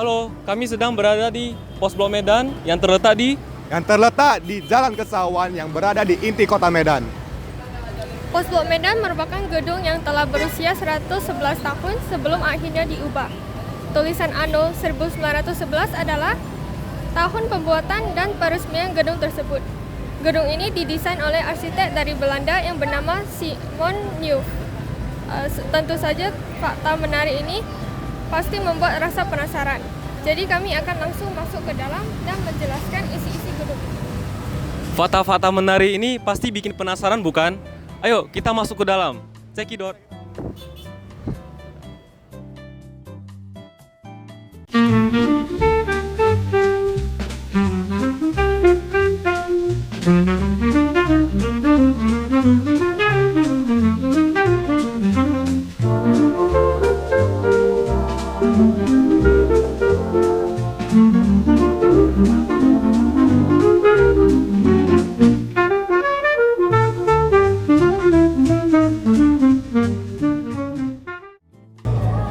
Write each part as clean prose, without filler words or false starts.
Halo, kami sedang berada di Pos Blok Medan yang terletak di Jalan Kesawan yang berada di inti kota Medan. Pos Blok Medan merupakan gedung yang telah berusia 111 tahun sebelum akhirnya diubah. Tulisan Anno 1911 adalah tahun pembuatan dan peresmian gedung tersebut. Gedung ini didesain oleh arsitek dari Belanda yang bernama Simon Neuf. Tentu saja fakta menarik ini pasti membuat rasa penasaran. Jadi kami akan langsung masuk ke dalam dan menjelaskan isi-isi gedung. fakta-fakta menarik ini pasti bikin penasaran bukan? Ayo kita masuk ke dalam. Cekidot.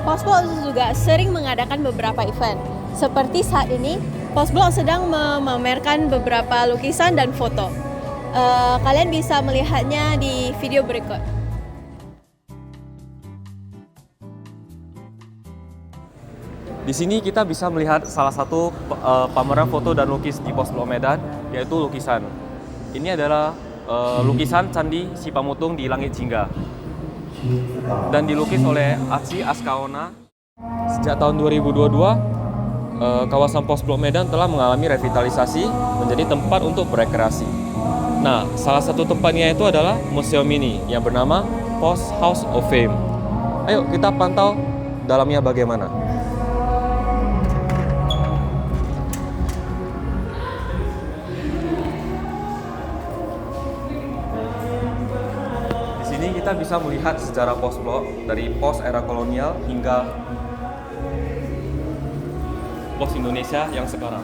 Pos Blok juga sering mengadakan beberapa event. Seperti saat ini, Pos Blok sedang memamerkan beberapa lukisan dan foto. Kalian bisa melihatnya di video berikut. Di sini kita bisa melihat salah satu pameran foto dan lukis di Pos Blok Medan, yaitu lukisan. Ini adalah lukisan Candi Sipamutung di Langit Jingga dan dilukis oleh Atsi Askaona. Sejak tahun 2022, kawasan Pos Blok Medan telah mengalami revitalisasi menjadi tempat untuk berekreasi. Nah, salah satu tempatnya itu adalah museum ini yang bernama Pos House of Fame. Ayo kita pantau dalamnya bagaimana. Di sini kita bisa melihat sejarah Pos Blok dari pos era kolonial hingga pos Indonesia yang sekarang.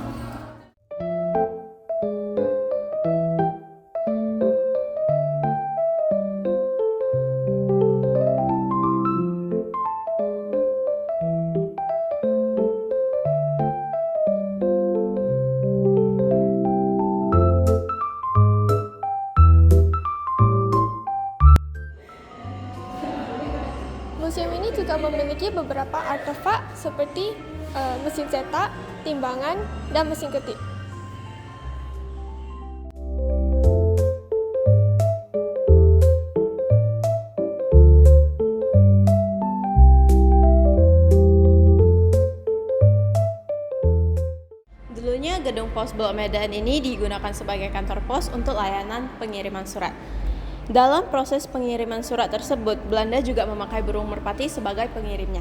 Museum ini juga memiliki beberapa artefak seperti mesin cetak, timbangan, dan mesin ketik. Dulunya gedung Pos Blok Medan ini digunakan sebagai kantor pos untuk layanan pengiriman surat. Dalam proses pengiriman surat tersebut, Belanda juga memakai burung merpati sebagai pengirimnya.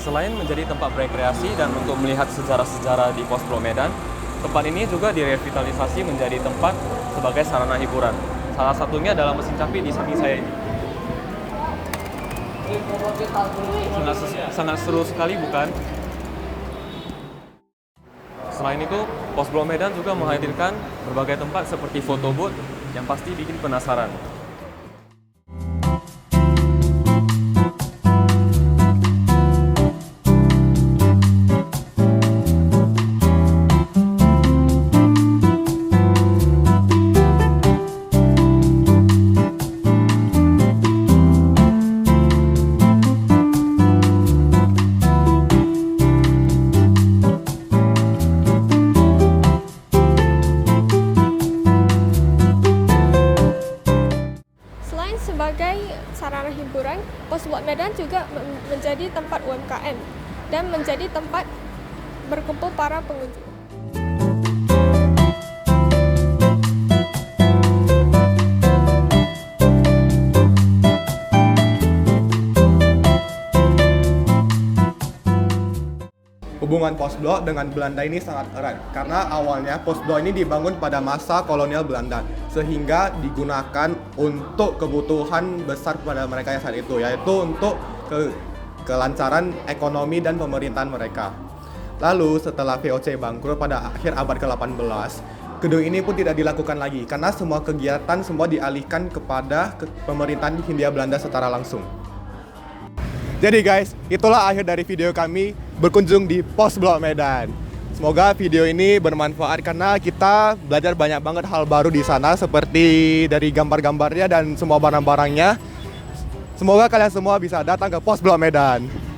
Selain menjadi tempat berekreasi dan untuk melihat sejarah-sejarah di Pos Blok Medan, tempat ini juga direvitalisasi menjadi tempat sebagai sarana hiburan. Salah satunya adalah mesin capit di samping saya ini. Sangat seru sekali bukan? Selain itu, Pos Blok Medan juga menghadirkan berbagai tempat seperti foto booth yang pasti bikin penasaran. Sebagai sarana hiburan, Pos Blok Medan juga menjadi tempat UMKM dan menjadi tempat berkumpul para pengunjung. Hubungan Pos Blok dengan Belanda ini sangat erat karena awalnya Pos Blok ini dibangun pada masa kolonial Belanda sehingga digunakan untuk kebutuhan besar pada mereka yang saat itu, yaitu untuk kelancaran ekonomi dan pemerintahan mereka. Lalu setelah VOC bangkrut pada akhir abad ke-18, gedung ini pun tidak dilakukan lagi karena semua kegiatan semua dialihkan kepada pemerintahan Hindia Belanda secara langsung. Jadi guys, itulah akhir dari video kami berkunjung di Pos Blok Medan. Semoga video ini bermanfaat karena kita belajar banyak banget hal baru di sana seperti dari gambar-gambarnya dan semua barang-barangnya. Semoga kalian semua bisa datang ke Pos Blok Medan.